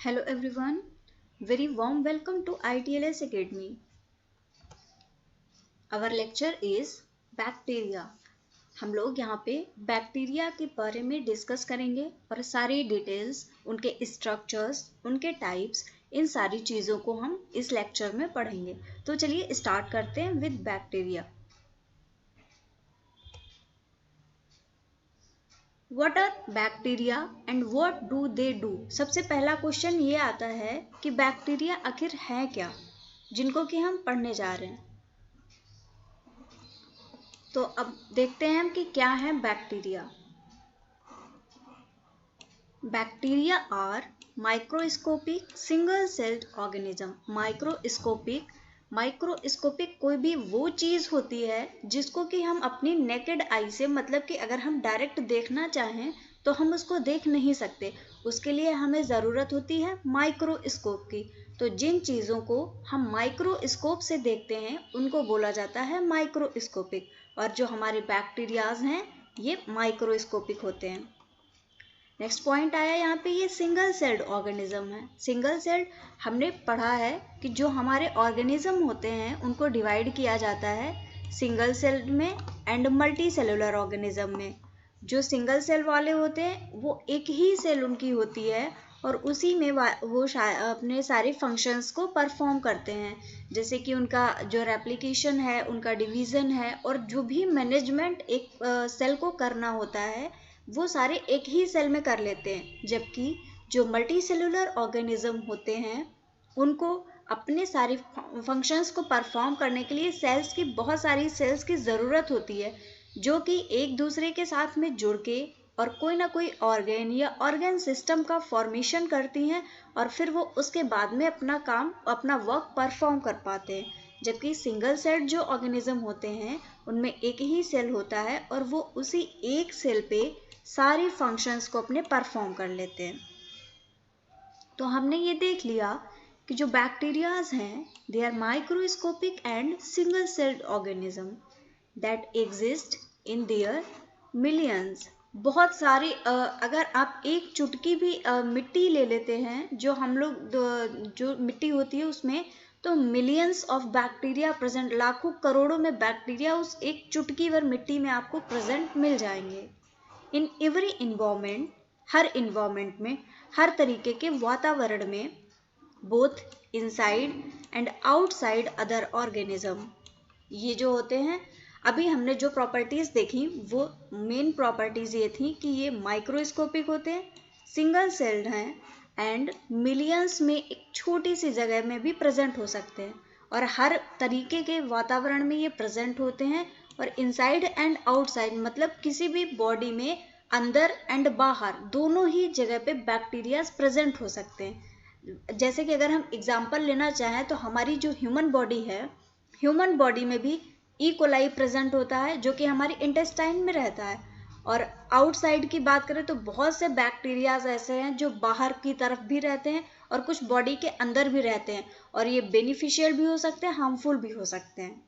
Hello everyone, very warm welcome to ITLS Academy. Our lecture is bacteria. हम लोग यहाँ पे बैक्टीरिया के बारे में डिस्कस करेंगे और सारी डिटेल्स, उनके स्ट्रक्चर्स, उनके टाइप्स, इन सारी चीज़ों को हम इस लेक्चर में पढ़ेंगे. तो चलिए स्टार्ट करते हैं with bacteria. What are bacteria and what do they do? सबसे पहला क्वेश्चन ये आता है कि बैक्टीरिया आखिर है क्या, जिनको कि हम पढ़ने जा रहे हैं. तो अब देखते हैं हम कि क्या है bacteria. Bacteria are microscopic single celled organism. Microscopic कोई भी वो चीज़ होती है जिसको कि हम अपनी नेकेड आई से, मतलब कि अगर हम डायरेक्ट देखना चाहें तो हम उसको देख नहीं सकते. उसके लिए हमें ज़रूरत होती है माइक्रोस्कोप की. तो जिन चीज़ों को हम माइक्रोस्कोप से देखते हैं उनको बोला जाता है माइक्रोस्कोपिक. और जो हमारे बैक्टीरियाज हैं ये माइक्रोस्कोपिक होते हैं. नेक्स्ट पॉइंट आया यहाँ पे, ये सिंगल सेल्ड ऑर्गेनिज्म है. सिंगल सेल्ड हमने पढ़ा है कि जो हमारे ऑर्गेनिज्म होते हैं उनको डिवाइड किया जाता है सिंगल सेल्ड में एंड मल्टी सेलुलर ऑर्गेनिज्म में. जो सिंगल सेल वाले होते हैं वो एक ही सेल उनकी होती है और उसी में वो अपने सारे फंक्शंस को परफॉर्म करते हैं. जैसे कि उनका जो रेप्लिकेशन है, उनका डिवीज़न है और जो भी मैनेजमेंट एक सेल को करना होता है वो सारे एक ही सेल में कर लेते हैं. जबकि जो मल्टी सेलुलर ऑर्गेनिज्म होते हैं उनको अपने सारे फंक्शंस को परफॉर्म करने के लिए बहुत सारी सेल्स की ज़रूरत होती है, जो कि एक दूसरे के साथ में जुड़ के और कोई ना कोई ऑर्गेन या ऑर्गेन सिस्टम का फॉर्मेशन करती हैं और फिर वो उसके बाद में अपना काम, अपना वर्क परफॉर्म कर पाते हैं. जबकि सिंगल सेल जो ऑर्गेनिज्म होते हैं उनमें एक ही सेल होता है और वो उसी एक सेल पे सारे फंक्शंस को अपने परफॉर्म कर लेते हैं. तो हमने ये देख लिया कि जो बैक्टीरियाज हैं they are microscopic and single celled organism that exist in their millions. बहुत सारे अगर आप एक चुटकी भी मिट्टी ले लेते हैं, जो हम लोग जो मिट्टी होती है उसमें, तो मिलियंस ऑफ बैक्टीरिया प्रेजेंट, लाखों करोड़ों में बैक्टीरिया उस एक चुटकी भर मिट्टी में आपको प्रेजेंट मिल जाएंगे. In every environment, her environment में, हर तरीके के वातावरण में, both inside and outside other organism. ये जो होते हैं, अभी हमने जो प्रॉपर्टीज़ देखी वो मेन प्रॉपर्टीज़ ये थी कि ये माइक्रोस्कोपिक होते हैं, सिंगल सेल्ड हैं एंड मिलियंस में एक छोटी सी जगह में भी प्रेजेंट हो सकते हैं और हर तरीके के वातावरण में ये प्रेजेंट होते हैं. और इनसाइड एंड आउटसाइड मतलब किसी भी बॉडी में अंदर एंड बाहर दोनों ही जगह पे बैक्टीरियाज प्रेजेंट हो सकते हैं. जैसे कि अगर हम एग्जांपल लेना चाहें तो हमारी जो ह्यूमन बॉडी है, ह्यूमन बॉडी में भी ई कोलाई प्रेजेंट होता है जो कि हमारी इंटेस्टाइन में रहता है. और आउटसाइड की बात करें तो बहुत से बैक्टीरियाज ऐसे हैं जो बाहर की तरफ भी रहते हैं और कुछ बॉडी के अंदर भी रहते हैं और ये बेनिफिशियल भी हो सकते हैं, हार्मफुल भी हो सकते हैं.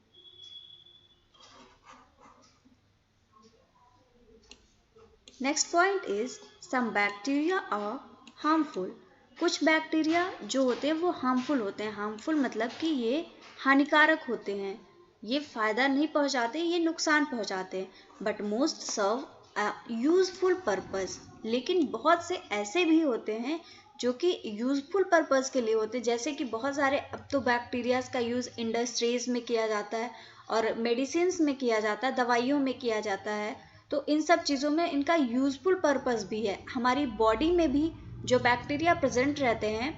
Next point is some bacteria are harmful. कुछ बैक्टीरिया जो होते हैं वो हार्मफुल होते हैं. हार्मफुल मतलब कि ये हानिकारक होते हैं, ये फ़ायदा नहीं पहुंचाते, ये नुकसान पहुंचाते हैं. But most serve a useful purpose. लेकिन बहुत से ऐसे भी होते हैं जो कि यूजफुल पर्पस के लिए होते हैं. जैसे कि बहुत सारे अब तो बैक्टीरियाज का यूज़ इंडस्ट्रीज में किया जाता है और मेडिसिन्स में किया जाता है, दवाइयों में किया जाता है. तो इन सब चीज़ों में इनका यूजफुल पर्पस भी है. हमारी बॉडी में भी जो बैक्टीरिया प्रेजेंट रहते हैं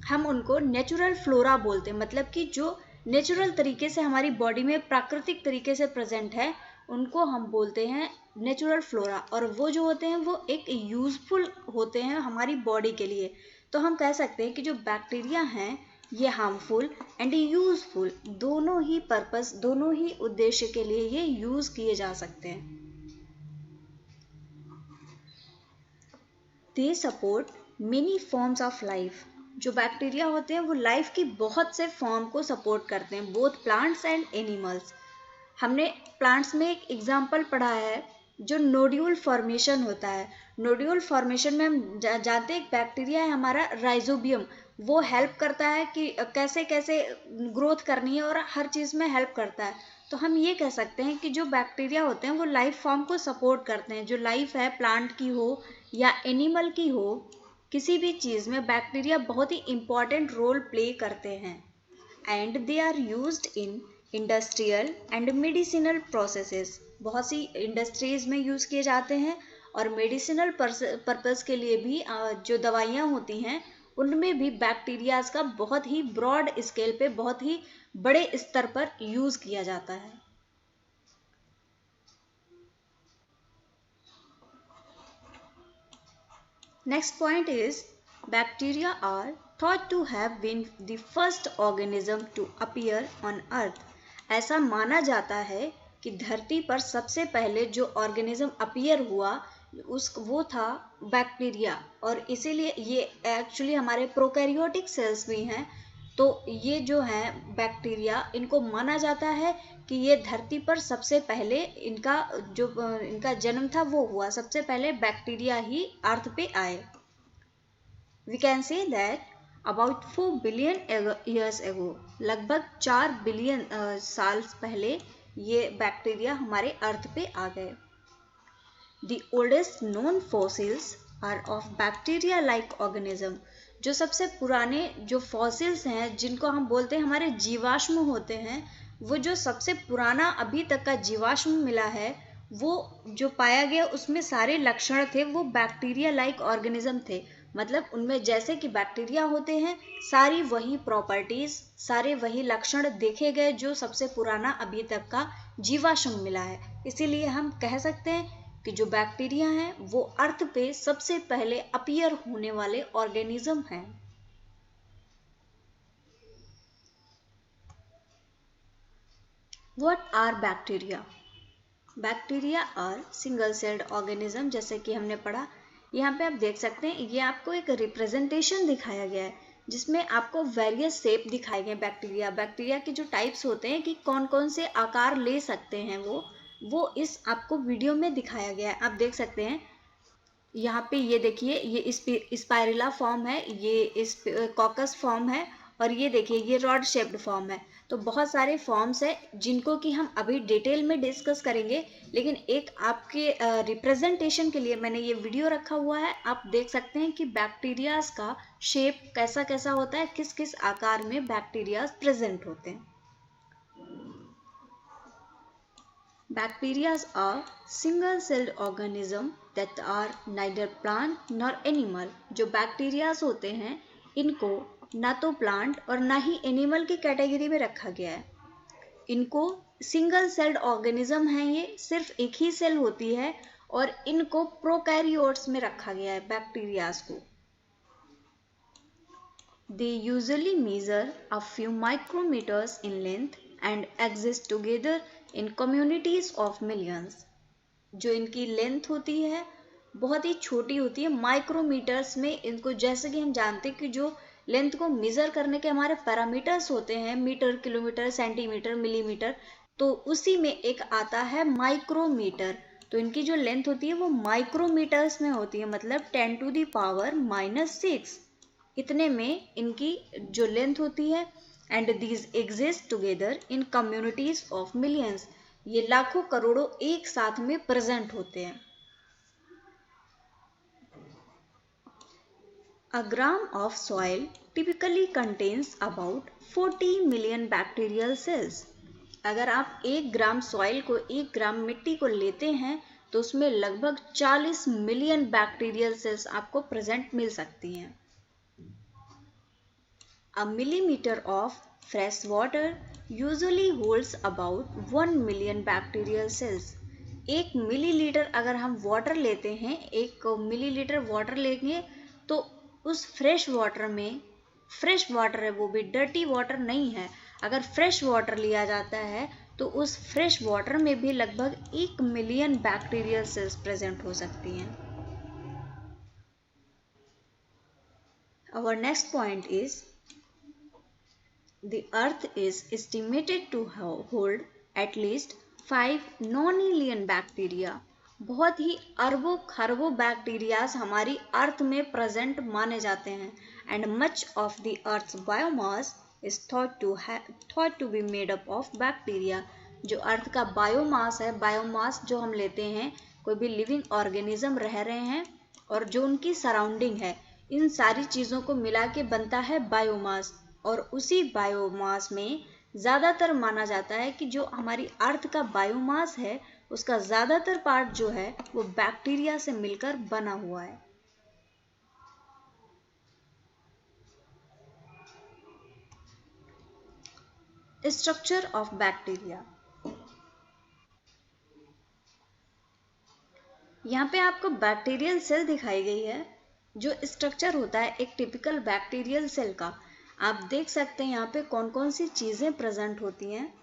हम उनको नेचुरल फ्लोरा बोलते हैं. मतलब कि जो नेचुरल तरीके से हमारी बॉडी में प्राकृतिक तरीके से प्रेजेंट है उनको हम बोलते हैं नेचुरल फ्लोरा. और वो जो होते हैं वो एक यूजफुल होते हैं हमारी बॉडी के लिए. तो हम कह सकते हैं कि जो बैक्टीरिया हैं ये हार्मफुल एंड यूजफुल, दोनों ही पर्पस, दोनों ही उद्देश्य के लिए ये यूज़ किए जा सकते हैं. They support many forms of life. जो बैक्टीरिया होते हैं वो लाइफ की बहुत से फॉर्म को सपोर्ट करते हैं, बोथ प्लांट्स एंड एनिमल्स. हमने प्लांट्स में एक एग्जाम्पल पढ़ा है जो नोड्यूल फॉर्मेशन होता है. नोड्यूल फॉर्मेशन में हम जानते हैं एक बैक्टीरिया है हमारा राइजोबियम, वो हेल्प करता है कि कैसे कैसे ग्रोथ करनी है और हर चीज़ में हेल्प करता है। तो हम ये कह सकते हैं कि जो बैक्टीरिया होते हैं वो लाइफ फॉर्म को सपोर्ट करते हैं। जो लाइफ है प्लांट की हो या एनिमल की हो, किसी भी चीज़ में बैक्टीरिया बहुत ही इम्पॉर्टेंट रोल प्ले करते हैं। And they are used in industrial and medicinal processes. बहुत सी इंडस्ट्रीज में यूज़ किए जाते हैं और मेडिसिनल पर्पस के लिए भी जो दवाइयाँ होती हैं उनमें भी बैक्टीरियाज का बहुत ही ब्रॉड स्केल पे, बहुत ही बड़े स्तर पर यूज़ किया जाता है। Next point is bacteria are thought to have been the first organism to appear on earth. ऐसा माना जाता है कि धरती पर सबसे पहले जो ऑर्गेनिज्म अपीयर हुआ वो था बैक्टीरिया, और इसीलिए ये एक्चुअली हमारे प्रोकैरियोटिक सेल्स भी हैं। तो ये जो हैं बैक्टीरिया, इनको माना जाता है कि ये धरती पर सबसे पहले इनका जन्म था वो हुआ, सबसे पहले बैक्टीरिया ही अर्थ पे आए। We can say that about 4 billion years ago, लगभग 4 बिलियन साल पहले ये बैक्टीरिया हमारे अर्थ पे आ गए। The oldest known fossils are of bacteria-like organism. जो सबसे पुराने जो फॉसिल्स हैं, जिनको हम बोलते हैं हमारे जीवाश्म होते हैं, वो जो सबसे पुराना अभी तक का जीवाश्म मिला है, वो जो पाया गया उसमें सारे लक्षण थे वो बैक्टीरिया लाइक ऑर्गेनिज्म थे। मतलब उनमें जैसे कि बैक्टीरिया होते हैं, सारी वही प्रॉपर्टीज, सारे वही लक्षण देखे गए जो सबसे पुराना अभी तक का जीवाश्म मिला है। इसीलिए हम कह सकते हैं कि जो बैक्टीरिया हैं वो अर्थ पे सबसे पहले अपीयर होने वाले ऑर्गेनिज्म हैं। What are bacteria? Bacteria are single celled organism. जैसे कि हमने पढ़ा, यहाँ पे आप देख सकते हैं, ये आपको एक रिप्रेजेंटेशन दिखाया गया है जिसमें आपको वेरियस शेप दिखाए गए बैक्टीरिया के जो टाइप्स होते हैं कि कौन कौन से आकार ले सकते हैं वो इस आपको वीडियो में दिखाया गया है। आप देख सकते हैं यहाँ पे, ये देखिए, ये स्पाइरुला फॉर्म है, ये इस कॉकस फॉर्म है, और ये देखिए ये रॉड शेप्ड फॉर्म है। तो बहुत सारे फॉर्म्स हैं जिनको कि हम अभी डिटेल में डिस्कस करेंगे, लेकिन एक आपके रिप्रेजेंटेशन के लिए मैंने ये वीडियो रखा हुआ है। आप देख सकते हैं कि बैक्टीरियाज का शेप कैसा कैसा होता है, किस किस आकार में बैक्टीरियाज प्रेजेंट होते हैं। Bacteria are single-celled organism that are neither plant nor animal. जो बैक्टीरियाज होते हैं इनको ना तो प्लांट और ना ही एनिमल की कैटेगरी में रखा गया है। इनको सिंगल सेल्ड ऑर्गेनिज्म है, ये सिर्फ एक ही सेल होती है, और इनको प्रोकैरियोट्स में रखा गया है बैक्टीरियाज को। They usually measure a few micrometers in length and exist together in communities of millions. जो इनकी लेंथ होती है बहुत ही छोटी होती है, माइक्रोमीटर्स में इनको, जैसे कि हम जानते हैं कि जो लेंथ को मेजर करने के हमारे पैरामीटर्स होते हैं, मीटर, किलोमीटर, सेंटीमीटर, मिलीमीटर, तो उसी में एक आता है माइक्रोमीटर। तो इनकी जो लेंथ होती है वो माइक्रोमीटर्स में होती है, मतलब 10⁻⁻⁶ इतने में इनकी जो लेंथ होती है। And these exist together in communities of millions. ये लाखों करोड़ों एक साथ में प्रेजेंट होते हैं। A gram of soil typically contains about 40 million bacterial cells. अगर आप 1 ग्राम सॉइल को, 1 ग्राम मिट्टी को लेते हैं तो उसमें लगभग 40 मिलियन बैक्टीरियल सेल्स आपको प्रेजेंट मिल सकती हैं। A millimeter of fresh water usually holds about 1 million bacterial cells. 1 millilitre अगर हम वाटर लेते हैं, 1 मिलीलीटर वाटर लेंगे तो उस फ्रेश वाटर में, फ्रेश वाटर है वो भी, डर्टी वाटर नहीं है, अगर फ्रेश वाटर लिया जाता है तो उस फ्रेश वाटर में भी लगभग 1 मिलियन बैक्टीरियल सेल्स प्रेजेंट हो सकती हैं। Our next point is the earth is estimated to hold at least 5 non-alien bacteria. बहुत ही अरबों खरबों बैक्टीरियाज हमारी अर्थ में प्रेजेंट माने जाते हैं and much of the earth's biomass is thought to be made up of bacteria. जो अर्थ का बायोमास है, बायोमास जो हम लेते हैं, कोई भी लिविंग ऑर्गेनिज्म रह रहे हैं और जो उनकी सराउंडिंग है, इन सारी चीज़ों को मिला के बनता है बायोमास। और उसी बायोमास में ज़्यादातर माना जाता है कि जो हमारी अर्थ का बायोमास है उसका ज़्यादातर पार्ट जो है वो बैक्टीरिया से मिलकर बना हुआ है। Structure of bacteria. यहाँ पे आपको बैक्टीरियल सेल दिखाई गई है। जो स्ट्रक्चर होता है एक टिपिकल बैक्टीरियल सेल का, आप देख सकते हैं यहाँ पे कौन कौन सी चीज़ें प्रेजेंट होती हैं।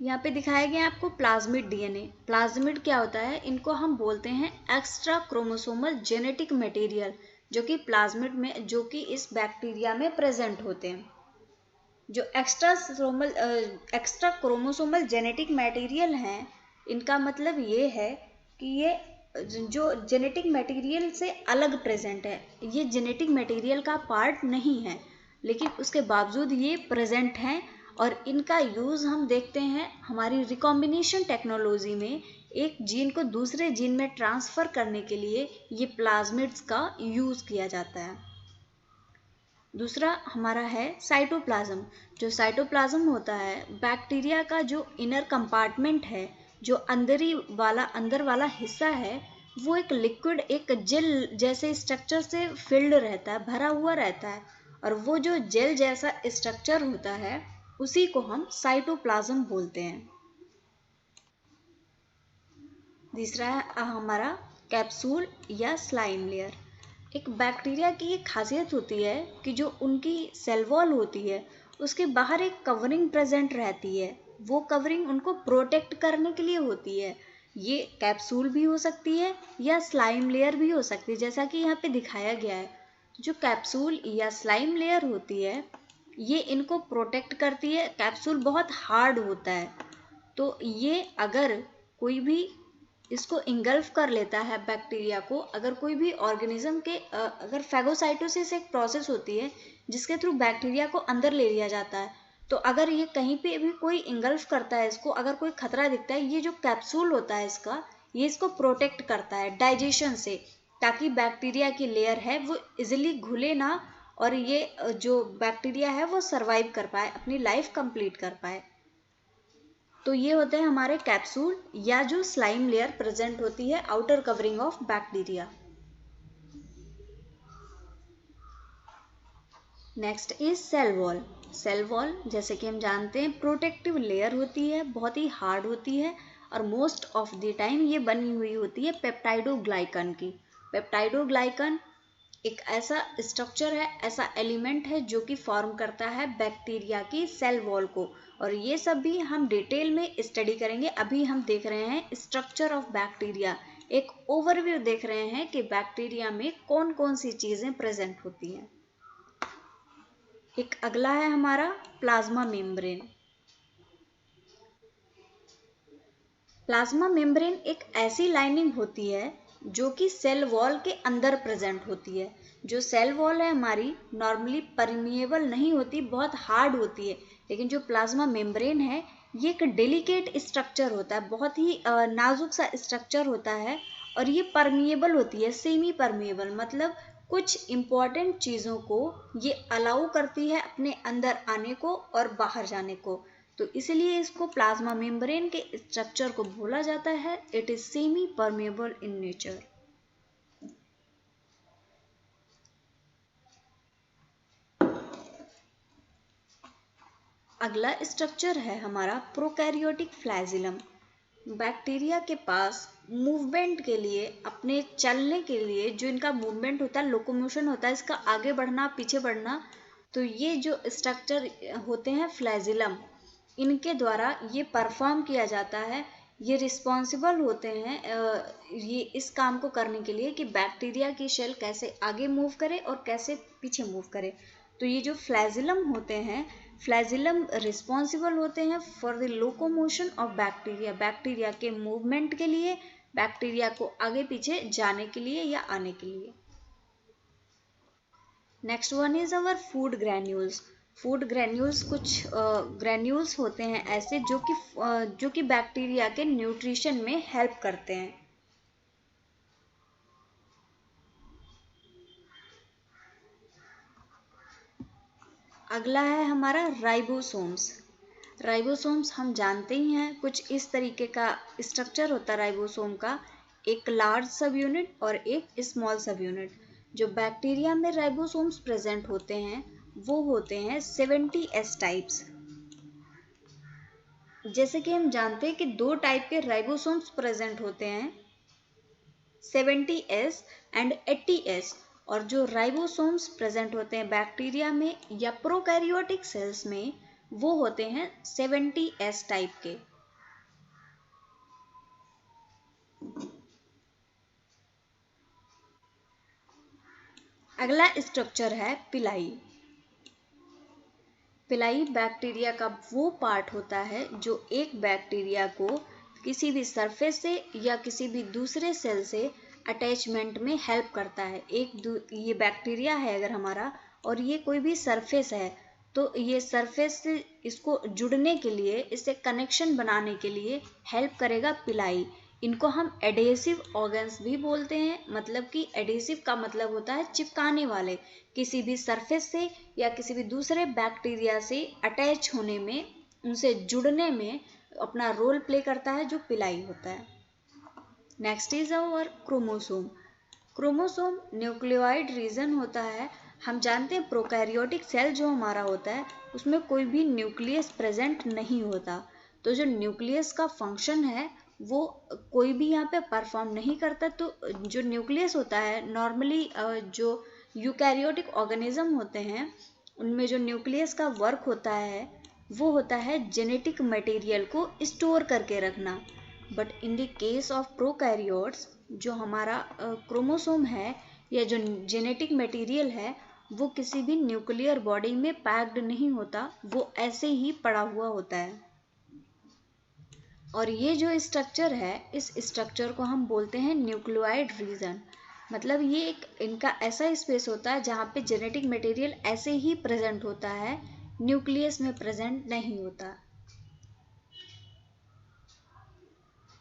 यहाँ पे दिखाया गया आपको प्लाज्मिड डीएनए। प्लाज्मिड क्या होता है? इनको हम बोलते हैं एक्स्ट्रा क्रोमोसोमल जेनेटिक मटेरियल, जो कि प्लाज्मिड में, जो कि इस बैक्टीरिया में प्रेजेंट होते हैं। जो एक्स्ट्रा क्रोमोसोमल जेनेटिक मटेरियल हैं, इनका मतलब ये है कि ये जो जेनेटिक मटेरियल से अलग प्रेजेंट है, ये जेनेटिक मटेरियल का पार्ट नहीं है, लेकिन उसके बावजूद ये प्रेजेंट हैं। और इनका यूज़ हम देखते हैं हमारी रिकॉम्बिनेशन टेक्नोलॉजी में, एक जीन को दूसरे जीन में ट्रांसफ़र करने के लिए ये प्लाज्मिड्स का यूज़ किया जाता है। दूसरा हमारा है साइटोप्लाज्म। जो साइटोप्लाज्म होता है बैक्टीरिया का जो इनर कंपार्टमेंट है, जो अंदर वाला हिस्सा है, वो एक लिक्विड, एक जेल जैसे स्ट्रक्चर से फिल्ड रहता है, भरा हुआ रहता है। और वो जो जेल जैसा स्ट्रक्चर होता है उसी को हम साइटोप्लाज्म बोलते हैं। तीसरा है हमारा कैप्सूल या स्लाइम लेयर। एक बैक्टीरिया की ये खासियत होती है कि जो उनकी सेल वॉल होती है उसके बाहर एक कवरिंग प्रेजेंट रहती है। वो कवरिंग उनको प्रोटेक्ट करने के लिए होती है। ये कैप्सूल भी हो सकती है या स्लाइम लेयर भी हो सकती है, जैसा कि यहाँ पे दिखाया गया है। जो कैप्सूल या स्लाइम लेयर होती है ये इनको प्रोटेक्ट करती है। कैप्सूल बहुत हार्ड होता है, तो ये अगर कोई भी इसको इंगल्फ कर लेता है बैक्टीरिया को, अगर कोई भी ऑर्गेनिज्म के अगर फैगोसाइटोसिस एक प्रोसेस होती है जिसके थ्रू बैक्टीरिया को अंदर ले लिया जाता है, तो अगर ये कहीं पे भी कोई इंगल्फ करता है इसको, अगर कोई खतरा दिखता है, ये जो कैप्सूल होता है इसका, ये इसको प्रोटेक्ट करता है डाइजेशन से, ताकि बैक्टीरिया की लेयर है वो इजिली घुले ना और ये जो बैक्टीरिया है वो सरवाइव कर पाए, अपनी लाइफ कंप्लीट कर पाए। तो ये होते हैं हमारे कैप्सूल या जो स्लाइम लेयर प्रेजेंट होती है outer covering of bacteria. Next is cell wall. Cell wall जैसे कि हम जानते हैं प्रोटेक्टिव लेयर होती है, बहुत ही हार्ड होती है और मोस्ट ऑफ द टाइम ये बनी हुई होती है पेप्टाइडोग्लाइकन की। पेप्टाइडोग्लाइकन एक ऐसा स्ट्रक्चर है, ऐसा एलिमेंट है जो कि फॉर्म करता है बैक्टीरिया की सेल वॉल को। और ये सब भी हम डिटेल में स्टडी करेंगे। अभी हम देख रहे हैं स्ट्रक्चर ऑफ बैक्टीरिया, एक ओवरव्यू देख रहे हैं कि बैक्टीरिया में कौन कौन सी चीज़ें प्रेजेंट होती हैं। एक अगला है हमारा प्लाज्मा मेम्ब्रेन। प्लाज्मा मेम्ब्रेन एक ऐसी लाइनिंग होती है जो कि सेल वॉल के अंदर प्रेजेंट होती है। जो सेल वॉल है हमारी नॉर्मली परमिएबल नहीं होती, बहुत हार्ड होती है, लेकिन जो प्लाज्मा मेम्ब्रेन है ये एक डेलिकेट स्ट्रक्चर होता है, बहुत ही नाजुक सा स्ट्रक्चर होता है और ये परमिएबल होती है, सेमी परमिएबल, मतलब कुछ इम्पॉर्टेंट चीज़ों को ये अलाउ करती है अपने अंदर आने को और बाहर जाने को, तो इसलिए इसको प्लाज्मा मेम्ब्रेन के स्ट्रक्चर को बोला जाता है it is semi permeable in nature. अगला स्ट्रक्चर है हमारा प्रोकैरियोटिक फ्लैजिलम। बैक्टीरिया के पास मूवमेंट के लिए, अपने चलने के लिए जो इनका मूवमेंट होता है, लोकोमोशन होता है, इसका आगे बढ़ना पीछे बढ़ना, तो ये जो स्ट्रक्चर होते हैं फ्लैजिलम, इनके द्वारा ये परफॉर्म किया जाता है। ये रिस्पॉन्सिबल होते हैं ये इस काम को करने के लिए कि बैक्टीरिया की शेल कैसे आगे मूव करे और कैसे पीछे मूव करे। तो ये जो फ्लैजिलम होते हैं, फ्लैजिलम रिस्पॉन्सिबल होते हैं for the locomotion of bacteria, bacteria के मूवमेंट के लिए, बैक्टीरिया को आगे पीछे जाने के लिए या आने के लिए। Next one is our food granules. Food granules कुछ ग्रैन्यूल्स होते हैं ऐसे जो कि बैक्टीरिया के न्यूट्रिशन में हेल्प करते हैं। अगला है हमारा राइबोसोम्स। राइबोसोम्स हम जानते ही हैं, कुछ इस तरीके का स्ट्रक्चर होता है राइबोसोम का, एक लार्ज सब यूनिट और एक स्मॉल सब यूनिट। जो बैक्टीरिया में राइबोसोम्स प्रेजेंट होते हैं वो होते हैं 70S टाइप्स। जैसे कि हम जानते हैं कि 2 टाइप के राइबोसोम्स प्रेजेंट होते हैं, 70S एंड 80S। और जो राइबोसोम्स प्रेजेंट होते हैं बैक्टीरिया में या प्रोकैरियोटिक सेल्स में वो होते हैं 70S टाइप के। अगला स्ट्रक्चर है पिलाई। पिलाई बैक्टीरिया का वो पार्ट होता है जो एक बैक्टीरिया को किसी भी सरफेस से या किसी भी दूसरे सेल से अटैचमेंट में हेल्प करता है। ये बैक्टीरिया है अगर हमारा, और ये कोई भी सरफेस है, तो ये सरफेस से इसको जुड़ने के लिए, इससे कनेक्शन बनाने के लिए हेल्प करेगा पिलाई। इनको हम एडेसिव ऑर्गन्स भी बोलते हैं, मतलब कि एडेसिव का मतलब होता है चिपकाने वाले। किसी भी सरफेस से या किसी भी दूसरे बैक्टीरिया से अटैच होने में, उनसे जुड़ने में अपना रोल प्ले करता है जो पिलाई होता है। Next is our chromosome. Chromosome nucleoid region होता है। हम जानते हैं प्रोकैरियोटिक सेल जो हमारा होता है उसमें कोई भी न्यूक्लियस प्रेजेंट नहीं होता, तो जो न्यूक्लियस का फंक्शन है वो कोई भी यहाँ पे परफॉर्म नहीं करता। तो जो न्यूक्लियस होता है नॉर्मली जो यूकैरियोटिक ऑर्गेनिज्म होते हैं उनमें जो न्यूक्लियस का वर्क होता है वो होता है जेनेटिक मटेरियल को स्टोर करके रखना। But in the case of prokaryotes जो हमारा क्रोमोसोम है या जो जेनेटिक मटेरियल है वो किसी भी न्यूक्लियर बॉडी में पैक्ड नहीं होता, वो ऐसे ही पड़ा हुआ होता है। और ये जो स्ट्रक्चर है इस स्ट्रक्चर को हम बोलते हैं न्यूक्लियोइड रीजन। मतलब ये एक इनका ऐसा स्पेस होता है जहाँ पे जेनेटिक मटेरियल ऐसे ही प्रेजेंट होता है, न्यूक्लियस में प्रेजेंट नहीं होता।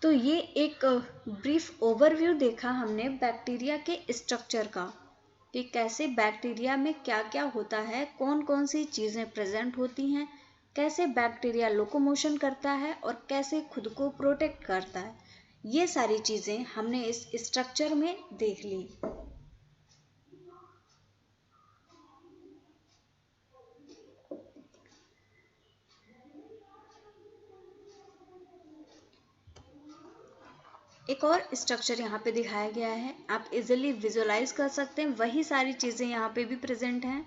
तो ये एक ब्रीफ ओवरव्यू देखा हमने बैक्टीरिया के स्ट्रक्चर का, कि कैसे बैक्टीरिया में क्या क्या होता है, कौन कौन सी चीज़ें प्रेजेंट होती हैं, कैसे बैक्टीरिया लोकोमोशन करता है और कैसे खुद को प्रोटेक्ट करता है। ये सारी चीज़ें हमने इस स्ट्रक्चर में देख ली। एक और स्ट्रक्चर यहाँ पे दिखाया गया है, आप इजीली विजुअलाइज कर सकते हैं, वही सारी चीज़ें यहाँ पे भी प्रेजेंट हैं।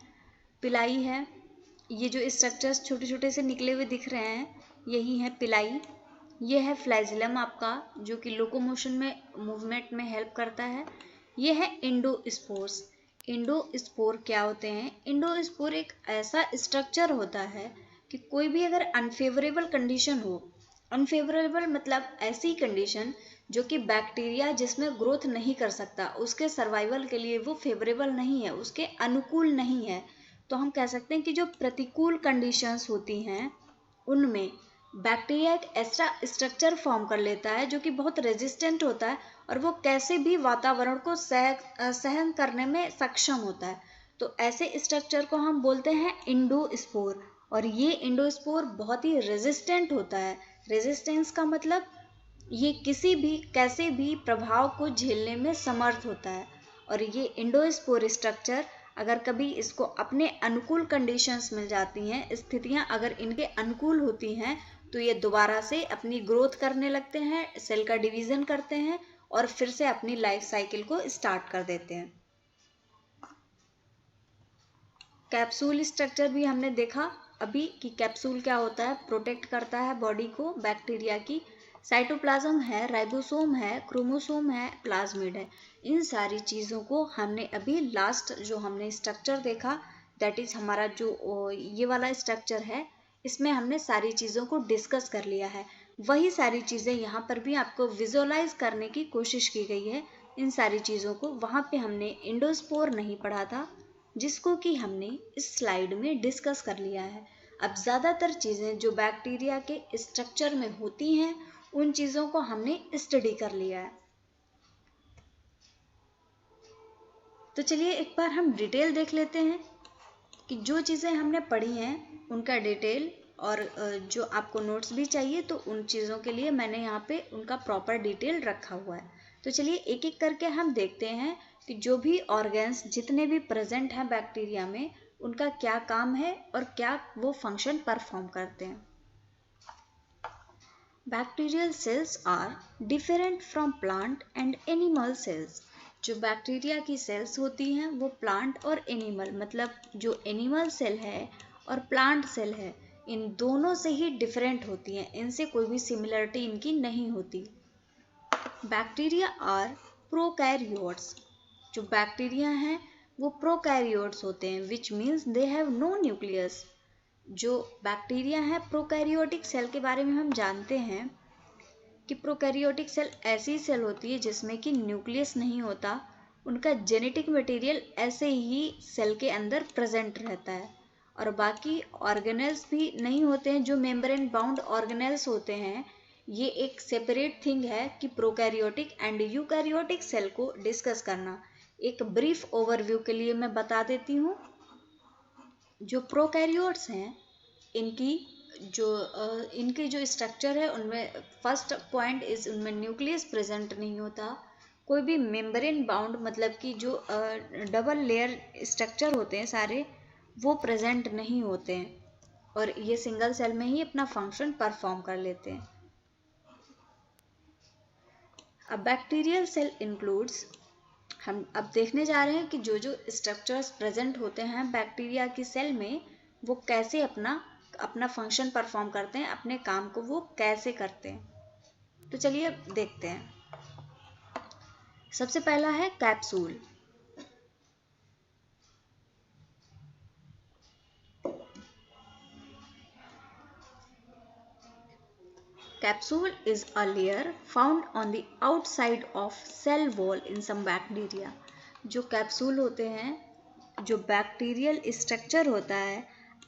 पिलाई है, ये जो स्ट्रक्चर्स छोटे छोटे से निकले हुए दिख रहे हैं यही है पिलाई। ये है फ्लैजिलम आपका जो कि लोकोमोशन में मूवमेंट में हेल्प करता है। ये है इंडोस्पोर्स। इंडोस्पोर क्या होते हैं? इंडोस्पोर एक ऐसा स्ट्रक्चर होता है कि कोई भी अगर अनफेवरेबल कंडीशन हो, अनफेवरेबल मतलब ऐसी कंडीशन जो कि बैक्टीरिया जिसमें ग्रोथ नहीं कर सकता, उसके सर्वाइवल के लिए वो फेवरेबल नहीं है, उसके अनुकूल नहीं है, तो हम कह सकते हैं कि जो प्रतिकूल कंडीशंस होती हैं उनमें बैक्टीरिया एक ऐसा स्ट्रक्चर फॉर्म कर लेता है जो कि बहुत रेजिस्टेंट होता है और वो कैसे भी वातावरण को सहन करने में सक्षम होता है। तो ऐसे स्ट्रक्चर को हम बोलते हैं इंडोस्पोर। और ये इंडोस्पोर बहुत ही रेजिस्टेंट होता है। रेजिस्टेंस का मतलब ये किसी भी कैसे भी प्रभाव को झेलने में समर्थ होता है। और ये इंडोस्पोर स्ट्रक्चर अगर कभी इसको अपने अनुकूल कंडीशंस मिल जाती हैं, स्थितियां अगर इनके अनुकूल होती हैं, तो ये दोबारा से अपनी ग्रोथ करने लगते हैं, सेल का डिवीजन करते हैं और फिर से अपनी लाइफ साइकिल को स्टार्ट कर देते हैं। कैप्सूल स्ट्रक्चर भी हमने देखा अभी कि कैप्सूल क्या होता है, प्रोटेक्ट करता है बॉडी को बैक्टीरिया की। साइटोप्लाज्म है, राइबोसोम है, क्रोमोसोम है, प्लाज्मिड है। इन सारी चीज़ों को हमने अभी लास्ट जो हमने स्ट्रक्चर देखा दैट इज हमारा जो ये वाला स्ट्रक्चर है, इसमें हमने सारी चीज़ों को डिस्कस कर लिया है। वही सारी चीज़ें यहाँ पर भी आपको विजुअलाइज करने की कोशिश की गई है। इन सारी चीज़ों को वहाँ पे हमने एंडोस्पोर नहीं पढ़ा था, जिसको कि हमने इस स्लाइड में डिस्कस कर लिया है। अब ज़्यादातर चीज़ें जो बैक्टीरिया के स्ट्रक्चर में होती हैं, उन चीज़ों को हमने स्टडी कर लिया है। तो चलिए एक बार हम डिटेल देख लेते हैं कि जो चीज़ें हमने पढ़ी हैं उनका डिटेल, और जो आपको नोट्स भी चाहिए तो उन चीज़ों के लिए मैंने यहाँ पे उनका प्रॉपर डिटेल रखा हुआ है। तो चलिए एक एक करके हम देखते हैं कि जो भी ऑर्गेन्स जितने भी प्रेजेंट हैं बैक्टीरिया में, उनका क्या काम है और क्या वो फंक्शन परफॉर्म करते हैं। Bacterial cells are different from plant and animal cells. जो बैक्टीरिया की सेल्स होती हैं वो प्लांट और एनिमल, मतलब जो एनिमल सेल है और प्लांट सेल है, इन दोनों से ही डिफरेंट होती हैं। इनसे कोई भी सिमिलरिटी इनकी नहीं होती। Bacteria are prokaryotes. जो बैक्टीरिया हैं वो प्रोकैरियोट्स होते हैं, which means they have no nucleus. जो बैक्टीरिया है, प्रोकैरियोटिक सेल के बारे में हम जानते हैं कि प्रोकैरियोटिक सेल ऐसी सेल होती है जिसमें कि न्यूक्लियस नहीं होता। उनका जेनेटिक मटेरियल ऐसे ही सेल के अंदर प्रेजेंट रहता है, और बाकी ऑर्गेनेल्स भी नहीं होते हैं। जो मेम्ब्रेन बाउंड ऑर्गेनेल्स होते हैं, ये एक सेपरेट थिंग है कि प्रोकैरियोटिक एंड यूकैरियोटिक सेल को डिस्कस करना। एक ब्रीफ ओवरव्यू के लिए मैं बता देती हूँ। जो प्रोकैरियोट्स हैं, इनकी जो स्ट्रक्चर है उनमें फर्स्ट पॉइंट इज उनमें न्यूक्लियस प्रेजेंट नहीं होता। कोई भी मेम्ब्रेन बाउंड, मतलब कि जो डबल लेयर स्ट्रक्चर होते हैं सारे, वो प्रेजेंट नहीं होते हैं, और ये सिंगल सेल में ही अपना फंक्शन परफॉर्म कर लेते हैं। अब बैक्टीरियल सेल इंक्लूड्स, हम अब देखने जा रहे हैं कि जो जो स्ट्रक्चर्स प्रेजेंट होते हैं बैक्टीरिया की सेल में, वो कैसे अपना फंक्शन परफॉर्म करते हैं, अपने काम को वो कैसे करते हैं। तो चलिए देखते हैं। सबसे पहला है capsule. Capsule is a layer found on the outside of cell wall in some bacteria. जो कैप्सूल होते हैं, जो बैक्टीरियल स्ट्रक्चर होता है,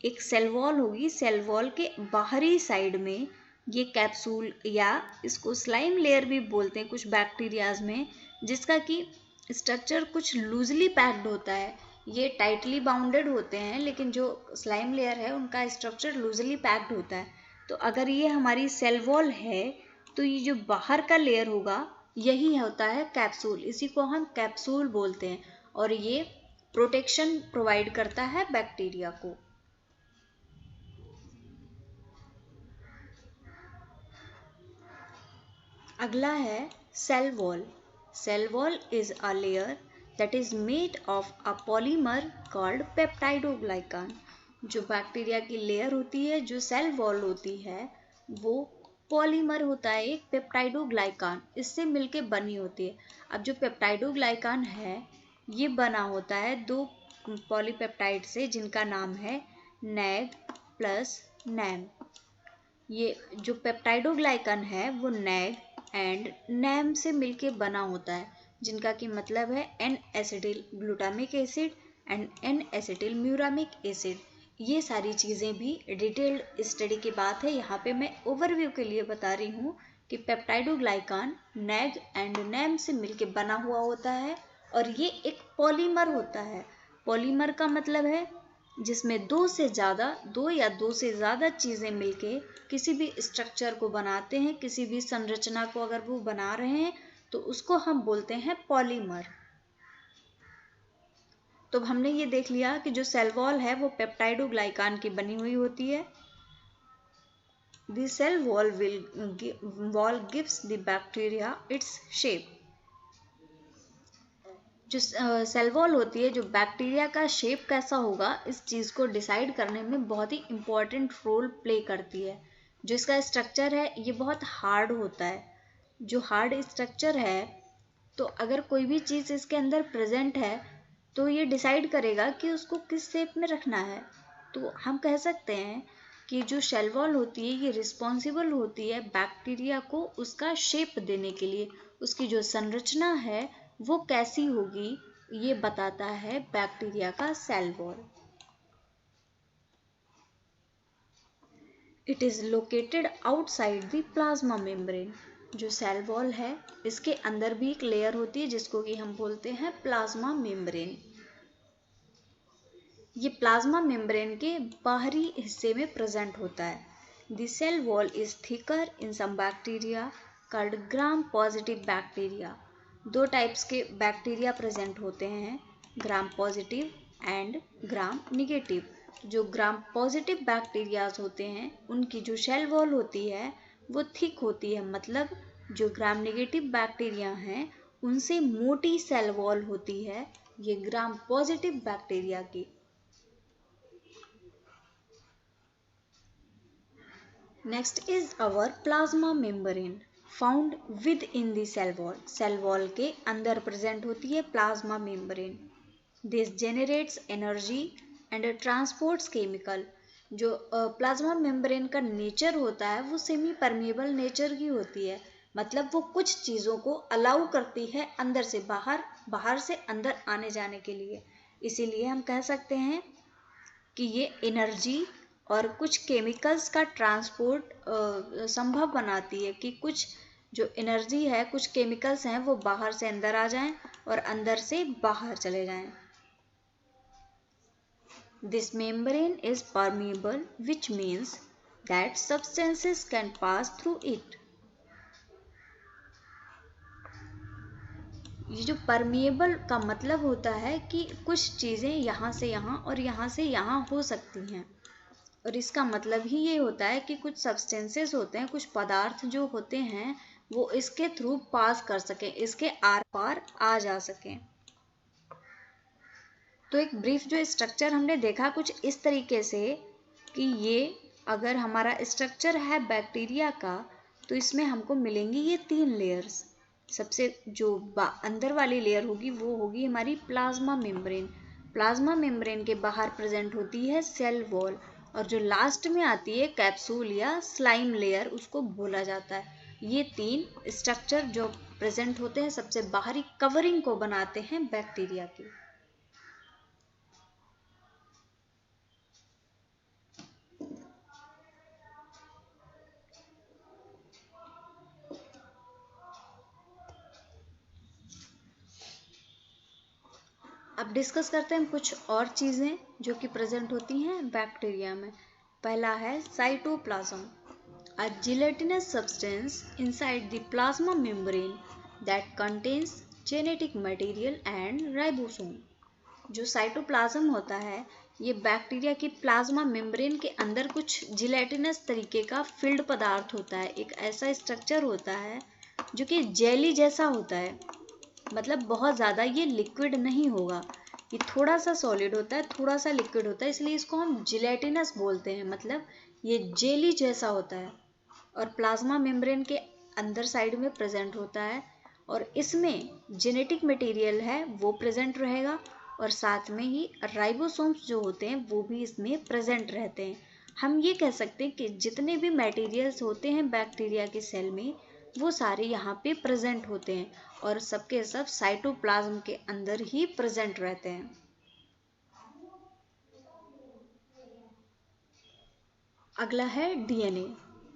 एक सेल वॉल होगी, सेल वॉल के बाहरी साइड में ये कैप्सूल, या इसको स्लाइम लेयर भी बोलते हैं कुछ बैक्टीरियाज में, जिसका कि स्ट्रक्चर कुछ लूजली पैक्ड होता है। ये टाइटली बाउंडेड होते हैं, लेकिन जो स्लाइम लेयर है उनका स्ट्रक्चर लूजली पैक्ड होता है। तो अगर ये हमारी सेल वॉल है, तो ये जो बाहर का लेयर होगा यही होता है कैप्सूल। इसी को हम कैप्सूल बोलते हैं, और ये प्रोटेक्शन प्रोवाइड करता है बैक्टीरिया को। अगला है cell wall. Cell wall is a layer that is made of a polymer called peptidoglycan. जो बैक्टीरिया की लेयर होती है, जो सेल वॉल होती है, वो पॉलीमर होता है, एक पेप्टाइडोग्लाइकान, इससे मिलके बनी होती है। अब जो पेप्टाइडोग्लाइकान है, ये बना होता है दो पॉलीपेप्टाइड से, जिनका नाम है नैग प्लस नैम। ये जो पेप्टाइडोग्लाइकान है वो नैग एंड नैम से मिलके बना होता है, जिनका कि मतलब है N acetyl glutamic acid and N acetyl muramic acid. ये सारी चीज़ें भी डिटेल्ड स्टडी की बात है। यहाँ पे मैं ओवरव्यू के लिए बता रही हूँ कि पेप्टाइडोग्लाइकान नैग एंड नैम से मिलके बना हुआ होता है, और ये एक पॉलीमर होता है। पॉलीमर का मतलब है जिसमें दो या दो से ज़्यादा चीज़ें मिलके किसी भी स्ट्रक्चर को बनाते हैं, किसी भी संरचना को अगर वो बना रहे हैं तो उसको हम बोलते हैं पॉलीमर। तो हमने ये देख लिया कि जो सेल वॉल है वो पेप्टाइडोग्लाइकान की बनी हुई होती है। The cell wall gives the bacteria its shape. जो सेल वॉल होती है, जो बैक्टीरिया का शेप कैसा होगा, इस चीज़ को डिसाइड करने में बहुत ही इम्पोर्टेंट रोल प्ले करती है। जो इसका स्ट्रक्चर है ये बहुत हार्ड होता है। जो हार्ड स्ट्रक्चर है, तो अगर कोई भी चीज़ इसके अंदर प्रेजेंट है तो ये डिसाइड करेगा कि उसको किस शेप में रखना है। तो हम कह सकते हैं कि जो सेल वॉल होती है ये रिस्पॉन्सिबल होती है बैक्टीरिया को उसका शेप देने के लिए। उसकी जो संरचना है वो कैसी होगी ये बताता है बैक्टीरिया का cell wall. It is located outside the plasma membrane. जो सेल वॉल है इसके अंदर भी एक लेयर होती है जिसको कि हम बोलते हैं प्लाज्मा मेम्ब्रेन। ये प्लाज्मा मेम्ब्रेन के बाहरी हिस्से में प्रेजेंट होता है। The cell wall is thicker in some bacteria called gram positive bacteria. दो टाइप्स के बैक्टीरिया प्रेजेंट होते हैं, gram positive and gram negative. जो ग्राम पॉजिटिव बैक्टीरियाज होते हैं उनकी जो सेल वॉल होती है वो थिक होती है, मतलब जो ग्राम नेगेटिव बैक्टीरिया हैं उनसे मोटी सेल वॉल होती है ये ग्राम पॉजिटिव बैक्टीरिया की। Next is our plasma membrane found within the cell wall. Cell wall के अंदर प्रेजेंट होती है plasma membrane. This generates energy and transports chemical. जो प्लाज्मा मेम्ब्रेन का नेचर होता है वो सेमी परमेबल नेचर की होती है, मतलब वो कुछ चीज़ों को अलाउ करती है अंदर से बाहर, बाहर से अंदर आने जाने के लिए। इसीलिए हम कह सकते हैं कि ये एनर्जी और कुछ केमिकल्स का ट्रांसपोर्ट संभव बनाती है कि कुछ जो एनर्जी है, कुछ केमिकल्स हैं वो बाहर से अंदर आ जाएं और अंदर से बाहर चले जाएं। This membrane is permeable, which means that substances can pass through it. ये जो परमिएबल का मतलब होता है कि कुछ चीज़ें यहाँ से यहाँ और यहाँ से यहाँ हो सकती हैं, और इसका मतलब ही ये होता है कि कुछ सब्सटेंसेस होते हैं, कुछ पदार्थ जो होते हैं वो इसके थ्रू पास कर सकें, इसके आर पार आ जा सकें। तो एक ब्रीफ जो स्ट्रक्चर हमने देखा कुछ इस तरीके से कि ये अगर हमारा स्ट्रक्चर है बैक्टीरिया का तो इसमें हमको मिलेंगी ये 3 लेयर्स। सबसे जो अंदर वाली लेयर होगी वो होगी हमारी प्लाज्मा मेम्ब्रेन। प्लाज्मा मेम्ब्रेन के बाहर प्रेजेंट होती है सेल वॉल, और जो लास्ट में आती है कैप्सूल या स्लाइम लेयर उसको बोला जाता है। ये 3 स्ट्रक्चर जो प्रेजेंट होते हैं सबसे बाहरी कवरिंग को बनाते हैं बैक्टीरिया की। अब डिस्कस करते हैं कुछ और चीज़ें जो कि प्रेजेंट होती हैं बैक्टीरिया में। पहला है cytoplasm, a gelatinous substance inside the plasma membrane that contains genetic material and ribosome. जो साइटोप्लाज्म होता है ये बैक्टीरिया की प्लाज्मा मेम्ब्रेन के अंदर कुछ जिलेटिनस तरीके का फिल्ड पदार्थ होता है। एक ऐसा स्ट्रक्चर होता है जो कि जेली जैसा होता है, मतलब बहुत ज़्यादा ये लिक्विड नहीं होगा, ये थोड़ा सा सॉलिड होता है, थोड़ा सा लिक्विड होता है, इसलिए इसको हम जिलेटिनस बोलते हैं, मतलब ये जेली जैसा होता है और प्लाज्मा मेम्ब्रेन के अंदर साइड में प्रेजेंट होता है। और इसमें जेनेटिक मटेरियल है वो प्रेजेंट रहेगा और साथ में ही राइबोसोम्स जो होते हैं वो भी इसमें प्रेजेंट रहते हैं। हम ये कह सकते हैं कि जितने भी मटेरियल्स होते हैं बैक्टीरिया के सेल में वो सारे यहाँ पे प्रेजेंट होते हैं और सबके सब साइटोप्लाज्म के अंदर ही प्रेजेंट रहते हैं। अगला है DNA.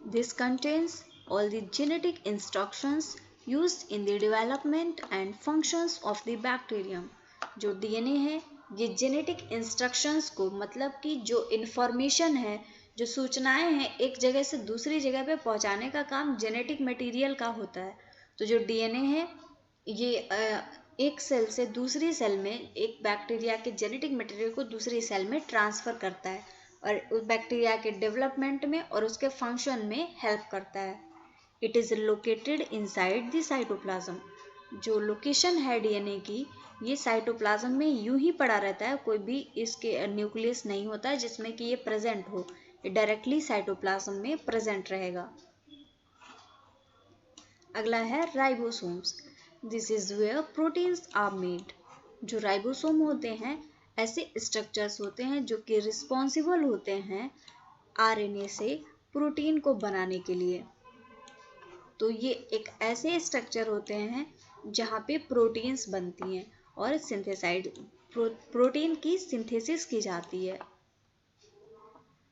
This contains all the genetic instructions used in the development and functions of the bacterium. जो डीएनए है ये जेनेटिक इंस्ट्रक्शंस को, मतलब कि जो इंफॉर्मेशन है, जो सूचनाएं हैं एक जगह से दूसरी जगह पे पहुंचाने का काम जेनेटिक मटेरियल का होता है। तो जो डीएनए है ये एक सेल से दूसरी सेल में एक बैक्टीरिया के जेनेटिक मटेरियल को दूसरी सेल में ट्रांसफ़र करता है और उस बैक्टीरिया के डेवलपमेंट में और उसके फंक्शन में हेल्प करता है। It is located inside the cytoplasm. जो लोकेशन है डीएनए की ये साइटोप्लाज्म में यूं ही पड़ा रहता है, कोई भी इसके न्यूक्लियस नहीं होता है जिसमें कि ये प्रेजेंट हो, ये डायरेक्टली साइटोप्लाज्म में प्रेजेंट रहेगा। अगला है ribosomes. This is where proteins are made. जो राइबोसोम होते हैं ऐसे स्ट्रक्चर्स होते हैं जो कि रिस्पॉन्सिबल होते हैं आरएनए से प्रोटीन को बनाने के लिए। तो ये एक ऐसे स्ट्रक्चर होते हैं जहाँ पे प्रोटीन्स बनती हैं और प्रोटीन की सिंथेसिस की जाती है।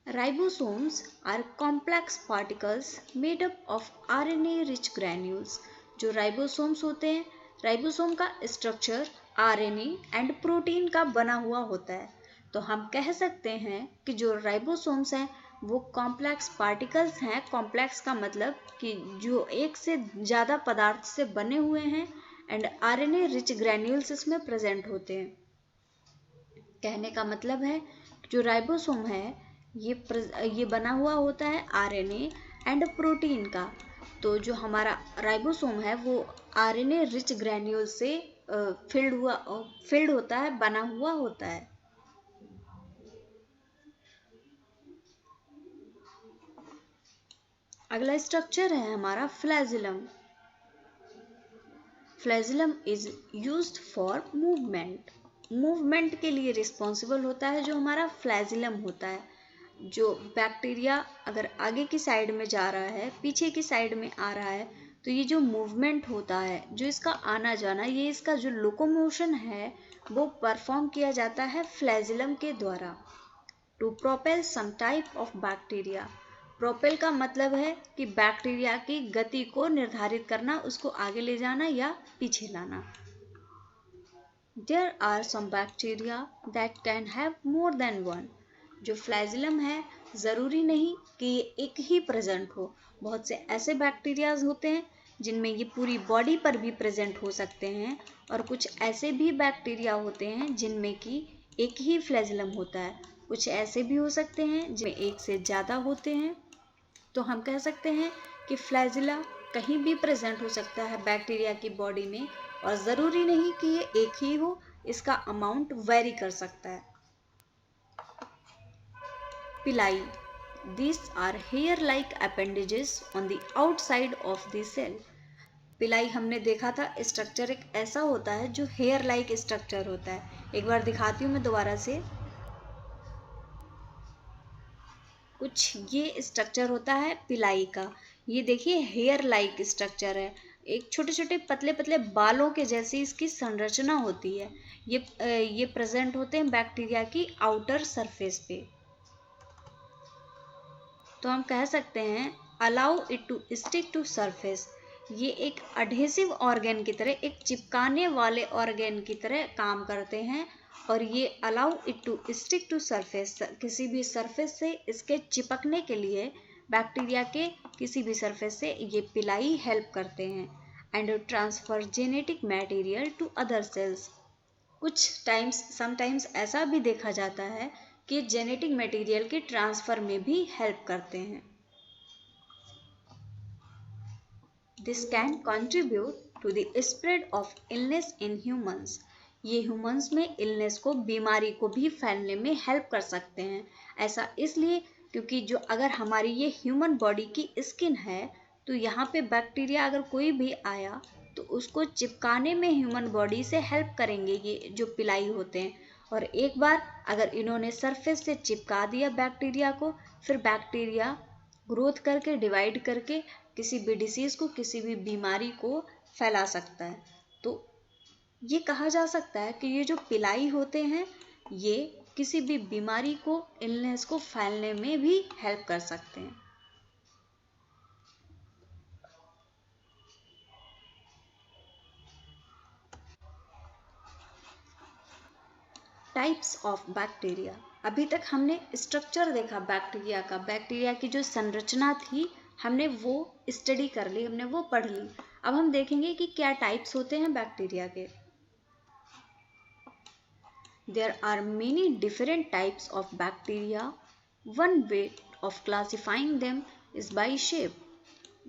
Ribosomes are complex particles made up of RNA rich granules. जो राइबोसोम्स होते हैं, राइबोसोम का स्ट्रक्चर आरएनए एंड प्रोटीन का बना हुआ होता है। तो हम कह सकते हैं कि जो राइबोसोम्स हैं वो कॉम्प्लेक्स पार्टिकल्स हैं। कॉम्प्लेक्स का मतलब कि जो एक से ज़्यादा पदार्थ से बने हुए हैं एंड आरएनए रिच ग्रैन्यूल्स इसमें प्रेजेंट होते हैं। कहने का मतलब है जो राइबोसोम है ये बना हुआ होता है आरएनए एंड प्रोटीन का। तो जो हमारा राइबोसोम है वो आरएनए रिच ग्रैन्यूल से फिल्ड होता है, बना हुआ होता है। अगला स्ट्रक्चर है हमारा flagellum. Flagellum is used for movement. Movement के लिए रिस्पॉन्सिबल होता है जो हमारा फ्लैजिलम होता है। जो बैक्टीरिया अगर आगे की साइड में जा रहा है, पीछे की साइड में आ रहा है, तो ये जो मूवमेंट होता है, जो इसका आना जाना, ये इसका जो लोकोमोशन है वो परफॉर्म किया जाता है फ्लैजिलम के द्वारा। To propel some type of bacteria. Propel का मतलब है कि बैक्टीरिया की गति को निर्धारित करना, उसको आगे ले जाना या पीछे लाना। There are some bacteria that can have more than one. जो फ्लैजिलम है ज़रूरी नहीं कि ये एक ही प्रेजेंट हो। बहुत से ऐसे बैक्टीरियाज होते हैं जिनमें ये पूरी बॉडी पर भी प्रेजेंट हो सकते हैं, और कुछ ऐसे भी बैक्टीरिया होते हैं जिनमें कि एक ही फ्लैजिलम होता है। कुछ ऐसे भी हो सकते हैं जिनमें एक से ज़्यादा होते हैं। तो हम कह सकते हैं कि फ्लैजिला कहीं भी प्रेजेंट हो सकता है बैक्टीरिया की बॉडी में, और ज़रूरी नहीं कि ये एक ही हो, इसका अमाउंट वेरी कर सकता है। पिलाई, these are hair-like appendages on the outside of the cell. पिलाई हमने देखा था स्ट्रक्चर एक ऐसा होता है जो हेयर लाइक स्ट्रक्चर होता है। एक बार दिखाती हूँ मैं दोबारा से। कुछ ये स्ट्रक्चर होता है पिलाई का। ये देखिए हेयर लाइक स्ट्रक्चर है, एक छोटे छोटे पतले पतले बालों के जैसी इसकी संरचना होती है। ये प्रेजेंट होते हैं बैक्टीरिया की आउटर सरफेस पे। तो हम कह सकते हैं allow it to stick to surface. ये एक अडहेसिव ऑर्गेन की तरह, एक चिपकाने वाले ऑर्गेन की तरह काम करते हैं, और ये allow it to stick to surface, किसी भी सरफेस से इसके चिपकने के लिए बैक्टीरिया के किसी भी सरफेस से ये पिलाई हेल्प करते हैं। And transfer genetic material to other cells. कुछ टाइम्स समटाइम्स ऐसा भी देखा जाता है कि जेनेटिक मटेरियल के ट्रांसफर में भी हेल्प करते हैं। This can contribute to the spread of illness in humans. ये ह्यूमंस में इलनेस को, बीमारी को भी फैलने में हेल्प कर सकते हैं। ऐसा इसलिए क्योंकि जो अगर हमारी ये ह्यूमन बॉडी की स्किन है, तो यहाँ पे बैक्टीरिया अगर कोई भी आया तो उसको चिपकाने में ह्यूमन बॉडी से हेल्प करेंगे ये जो पिलाई होते हैं। और एक बार अगर इन्होंने सरफेस से चिपका दिया बैक्टीरिया को, फिर बैक्टीरिया ग्रोथ करके, डिवाइड करके किसी भी डिसीज को, किसी भी बीमारी को फैला सकता है। तो ये कहा जा सकता है कि ये जो पिलाई होते हैं ये किसी भी बीमारी को, इलनेस को फैलने में भी हेल्प कर सकते हैं। Types of bacteria. अभी तक हमने स्ट्रक्चर देखा बैक्टीरिया का, बैक्टीरिया की जो संरचना थी हमने वो स्टडी कर ली, हमने वो पढ़ ली। अब हम देखेंगे कि क्या टाइप्स होते हैं बैक्टीरिया के। There are many different types of bacteria. One way of classifying them is by shape.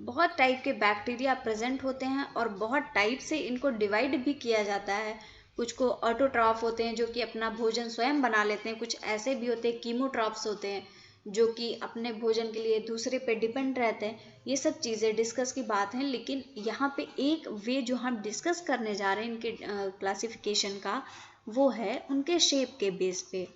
बहुत टाइप के बैक्टीरिया प्रेजेंट होते हैं और बहुत टाइप से इनको डिवाइड भी किया जाता है। कुछ को ऑटोट्रॉफ होते हैं जो कि अपना भोजन स्वयं बना लेते हैं, कुछ ऐसे भी होते हैं कीमोट्रॉफ्स होते हैं जो कि अपने भोजन के लिए दूसरे पे डिपेंड रहते हैं। ये सब चीज़ें डिस्कस की बात है, लेकिन यहाँ पे एक वे जो हम डिस्कस करने जा रहे हैं इनके क्लासिफिकेशन का, वो है उनके शेप के बेस पे।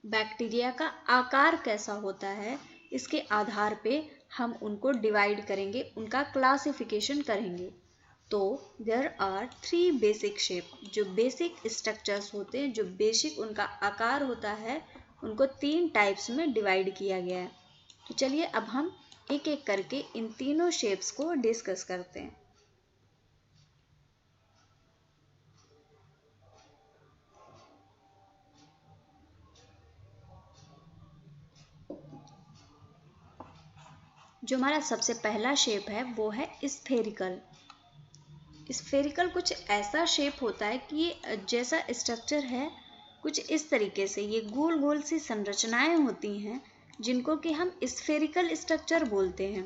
बैक्टीरिया का आकार कैसा होता है, इसके आधार पे हम उनको डिवाइड करेंगे, उनका क्लासिफिकेशन करेंगे। तो देयर आर 3 बेसिक शेप, जो बेसिक स्ट्रक्चर्स होते हैं, जो बेसिक उनका आकार होता है, उनको 3 टाइप्स में डिवाइड किया गया है। तो चलिए अब हम एक एक करके इन तीनों शेप्स को डिस्कस करते हैं। जो हमारा सबसे पहला शेप है वो है स्फेरिकल। स्फेरिकल कुछ ऐसा शेप होता है कि ये जैसा स्ट्रक्चर है कुछ इस तरीके से, ये गोल गोल सी संरचनाएं होती हैं जिनको कि हम स्फेरिकल स्ट्रक्चर बोलते हैं।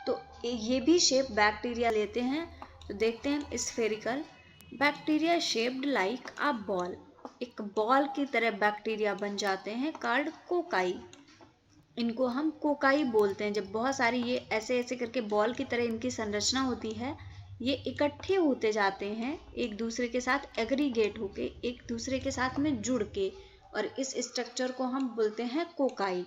तो ये भी शेप बैक्टीरिया लेते हैं। तो देखते हैं spherical bacteria shaped like a ball, एक बॉल की तरह बैक्टीरिया बन जाते हैं, कॉल्ड कोकाई। इनको हम कोकाई बोलते हैं। जब बहुत सारी ये ऐसे ऐसे करके बॉल की तरह इनकी संरचना होती है, ये इकट्ठे होते जाते हैं एक दूसरे के साथ, एग्रीगेट होके एक दूसरे के साथ में जुड़ के, और इस स्ट्रक्चर को हम बोलते हैं cocci.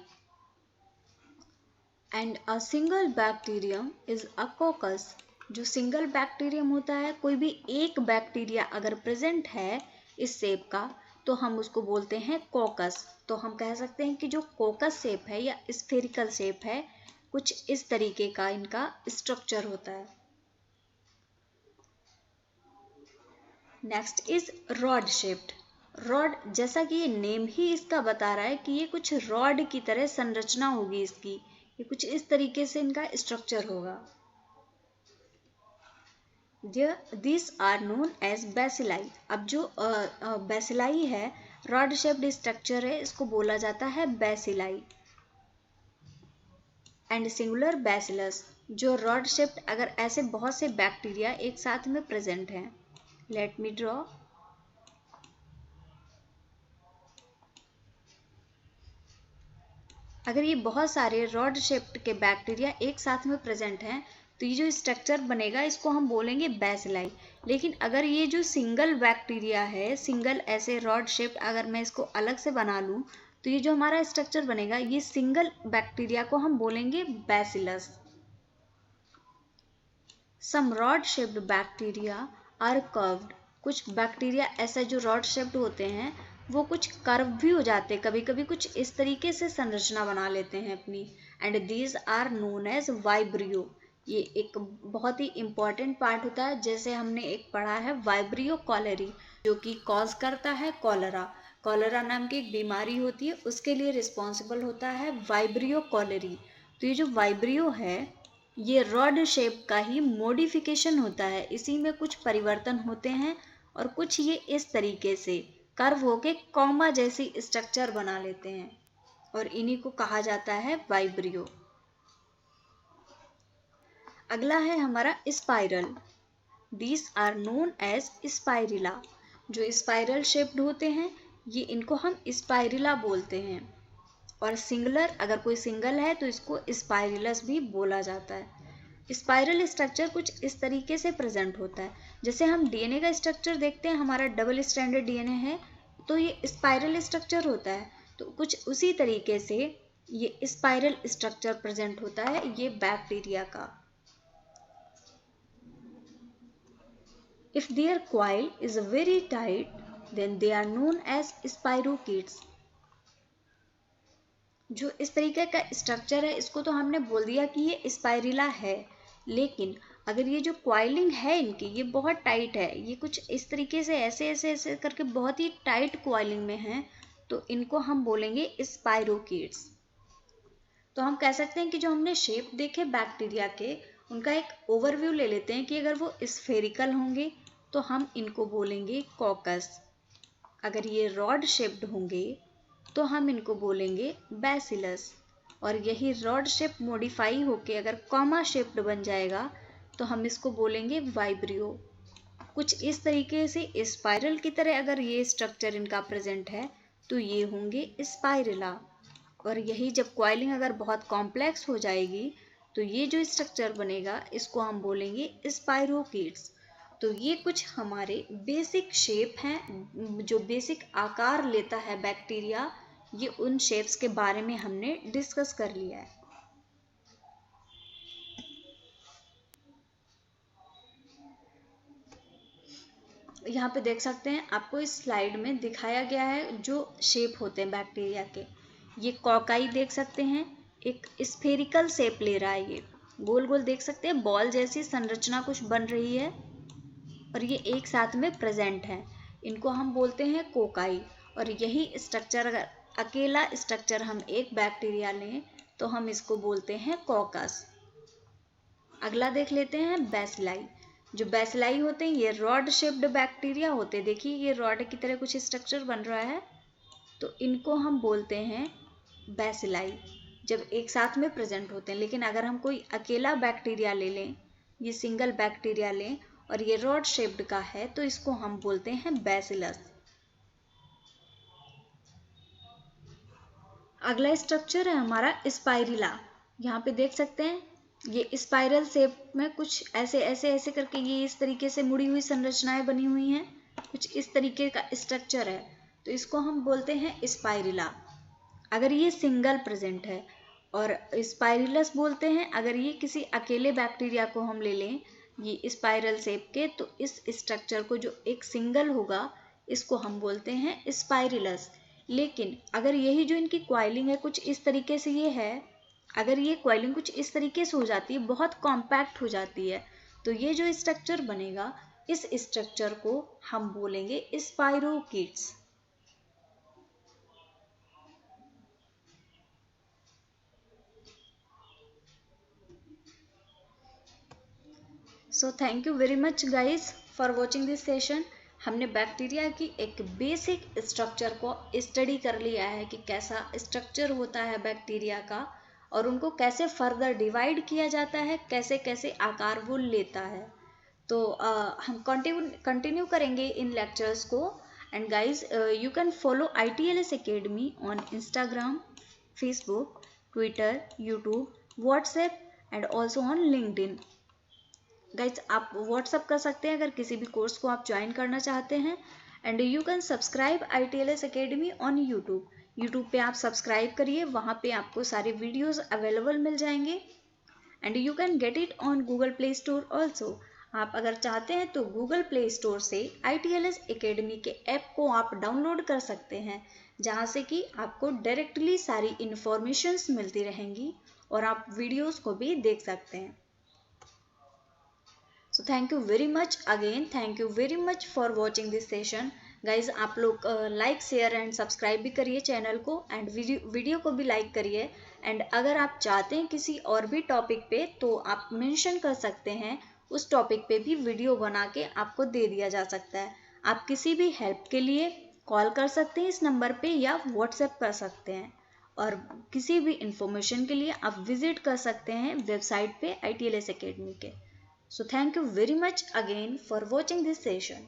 And a single bacterium is a कोकस। जो सिंगल बैक्टीरियम होता है, कोई भी एक बैक्टीरिया अगर प्रेजेंट है इस शेप का, तो हम उसको बोलते हैं कोकस। तो हम कह सकते हैं कि जो कोकस शेप है या स्फेरिकल शेप है, कुछ इस तरीके का इनका स्ट्रक्चर होता है। Next is rod shaped. Rod, जैसा कि ये नेम ही इसका बता रहा है कि ये कुछ रॉड की तरह संरचना होगी इसकी, ये कुछ इस तरीके से इनका स्ट्रक्चर होगा। This are known as bacilli. अब जो बेसिलाई है, रॉड शेप्ड स्ट्रक्चर है, इसको बोला जाता है बेसिलाई। एंड सिंगुलर बैसिलस, जो रॉड शेप्ड, अगर ऐसे बहुत से बैक्टीरिया एक साथ में प्रेजेंट हैं। Let me draw. अगर ये बहुत सारे रॉड शेप्ड के बैक्टीरिया एक साथ में प्रेजेंट हैं, तो ये जो स्ट्रक्चर बनेगा इसको हम बोलेंगे बेसिलाई। लेकिन अगर ये जो सिंगल बैक्टीरिया है, सिंगल ऐसे रॉड शेप्ड, अगर मैं इसको अलग से बना लूँ, तो ये जो हमारा स्ट्रक्चर बनेगा, ये सिंगल बैक्टीरिया को हम बोलेंगे bacillus. Some rod shaped bacteria are curved. कुछ बैक्टीरिया ऐसा जो रॉड शेप्ड होते हैं, वो कुछ कर्व भी हो जाते हैं, कभी कभी कुछ इस तरीके से संरचना बना लेते हैं अपनी। And these are known as vibrio. ये एक बहुत ही इंपॉर्टेंट पार्ट होता है। जैसे हमने एक पढ़ा है वाइब्रियो कॉलेरी, जो कि कॉज करता है कॉलरा। कॉलरा नाम की एक बीमारी होती है, उसके लिए रिस्पॉन्सिबल होता है वाइब्रियो कॉलेरी। तो ये जो वाइब्रियो है, ये रॉड शेप का ही मॉडिफिकेशन होता है, इसी में कुछ परिवर्तन होते हैं, और कुछ ये इस तरीके से कर्व होके कॉमा जैसी स्ट्रक्चर बना लेते हैं, और इन्हीं को कहा जाता है वाइब्रियो। अगला है हमारा spiral. These are known as spirilla. जो स्पाइरल शेप्ड होते हैं, ये इनको हम स्पाइरिला बोलते हैं। और सिंगुलर, अगर कोई सिंगल है तो इसको स्पाइरिलस भी बोला जाता है। स्पाइरल स्ट्रक्चर कुछ इस तरीके से प्रेजेंट होता है। जैसे हम डीएनए का स्ट्रक्चर देखते हैं, हमारा डबल स्ट्रैंडेड डीएनए है, तो ये स्पाइरल स्ट्रक्चर होता है। तो कुछ उसी तरीके से ये स्पाइरल स्ट्रक्चर प्रेजेंट होता है ये बैक्टीरिया का। If their coil is very tight, then they are known as spirochetes. जो इस तरीके का स्ट्रक्चर है, इसको तो हमने बोल दिया कि ये स्पाइरिला है, लेकिन अगर ये जो क्वाइलिंग है इनकी, ये बहुत टाइट है, ये कुछ इस तरीके से ऐसे ऐसे ऐसे करके बहुत ही टाइट क्वाइलिंग में है, तो इनको हम बोलेंगे स्पाइरोकीट्स। तो हम कह सकते हैं कि जो हमने शेप देखे बैक्टीरिया के, उनका एक ओवरव्यू ले लेते हैं कि अगर वो स्फेरिकल होंगे तो हम इनको बोलेंगे कॉकस। अगर ये रॉड शेप्ड होंगे तो हम इनको बोलेंगे बैसिलस। और यही रॉड शेप मॉडिफाई होके अगर कॉमा शेप्ड बन जाएगा तो हम इसको बोलेंगे वाइब्रियो। कुछ इस तरीके से स्पाइरल की तरह अगर ये स्ट्रक्चर इनका प्रेजेंट है तो ये होंगे स्पाइरिला। और यही जब कॉइलिंग अगर बहुत कॉम्प्लेक्स हो जाएगी तो ये जो स्ट्रक्चर बनेगा इसको हम बोलेंगे स्पाइरोकीट्स। तो ये कुछ हमारे बेसिक शेप हैं, जो बेसिक आकार लेता है बैक्टीरिया, ये उन शेप्स के बारे में हमने डिस्कस कर लिया है। यहाँ पे देख सकते हैं, आपको इस स्लाइड में दिखाया गया है जो शेप होते हैं बैक्टीरिया के। ये कॉकाई देख सकते हैं, एक स्फेरिकल शेप ले रहा है, ये गोल गोल देख सकते हैं, बॉल जैसी संरचना कुछ बन रही है और ये एक साथ में प्रेजेंट है। इनको हम बोलते हैं कोकाई। और यही स्ट्रक्चर, अगर अकेला स्ट्रक्चर हम एक बैक्टीरिया लें तो हम इसको बोलते हैं कॉकस। अगला देख लेते हैं बैसिलाई। जो बैसिलाई होते हैं ये रॉड शेप्ड बैक्टीरिया होते हैं। देखिए ये रॉड की तरह कुछ स्ट्रक्चर बन रहा है, तो इनको हम बोलते हैं बैसिलाई, जब एक साथ में प्रेजेंट होते हैं। लेकिन अगर हम कोई अकेला बैक्टीरिया ले लें, ये सिंगल बैक्टीरिया लें और ये रॉड शेप्ड का है, तो इसको हम बोलते हैं बैसिलस। अगला स्ट्रक्चर है हमारा स्पाइरिला। यहाँ पे देख सकते हैं ये स्पाइरल शेप में कुछ ऐसे ऐसे ऐसे करके ये इस तरीके से मुड़ी हुई संरचनाएं बनी हुई हैं, कुछ इस तरीके का स्ट्रक्चर है, तो इसको हम बोलते हैं स्पाइरिला अगर ये सिंगल प्रेजेंट है। और स्पाइरिलस बोलते हैं अगर ये किसी अकेले बैक्टीरिया को हम ले लें ये स्पाइरल शेप के, तो इस स्ट्रक्चर को जो एक सिंगल होगा इसको हम बोलते हैं स्पाइरिलस। लेकिन अगर यही जो इनकी क्वाइलिंग है कुछ इस तरीके से ये है, अगर ये क्वाइलिंग कुछ इस तरीके से हो जाती है, बहुत कॉम्पैक्ट हो जाती है, तो ये जो स्ट्रक्चर बनेगा इस स्ट्रक्चर को हम बोलेंगे स्पाइरोकीट्स। So thank you very much guys for watching this session. हमने बैक्टीरिया की एक बेसिक स्ट्रक्चर को स्टडी कर लिया है कि कैसा स्ट्रक्चर होता है बैक्टीरिया का और उनको कैसे फर्दर डिवाइड किया जाता है, कैसे कैसे आकार वो लेता है। तो हम कंटिन्यू करेंगे इन लेक्चर्स को। And guys you can follow ITLS Academy on Instagram, Facebook, Twitter, YouTube, WhatsApp and also on LinkedIn. Guys आप व्हाट्सअप कर सकते हैं अगर किसी भी कोर्स को आप ज्वाइन करना चाहते हैं। And you can subscribe ITLS Academy on YouTube पे आप सब्सक्राइब करिए, वहाँ पे आपको सारे वीडियोस अवेलेबल मिल जाएंगे। And you can get it on Google play store also. आप अगर चाहते हैं तो गूगल प्ले स्टोर से ITLS Academy के ऐप को आप डाउनलोड कर सकते हैं, जहाँ से कि आपको डायरेक्टली सारी इंफॉर्मेशंस मिलती रहेंगी और आप वीडियोस को भी देख सकते हैं। So thank you very much again, thank you very much for watching this session guys। आप लोग लाइक शेयर एंड सब्सक्राइब भी करिए चैनल को एंड वीडियो को भी लाइक करिए। एंड अगर आप चाहते हैं किसी और भी टॉपिक पे तो आप मेंशन कर सकते हैं, उस टॉपिक पे भी वीडियो बना के आपको दे दिया जा सकता है। आप किसी भी हेल्प के लिए कॉल कर सकते हैं इस नंबर पे या व्हाट्सएप कर सकते हैं, और किसी भी इंफॉर्मेशन के लिए आप विजिट कर सकते हैं वेबसाइट पे ITLS Academy के। So thank you very much again for watching this session.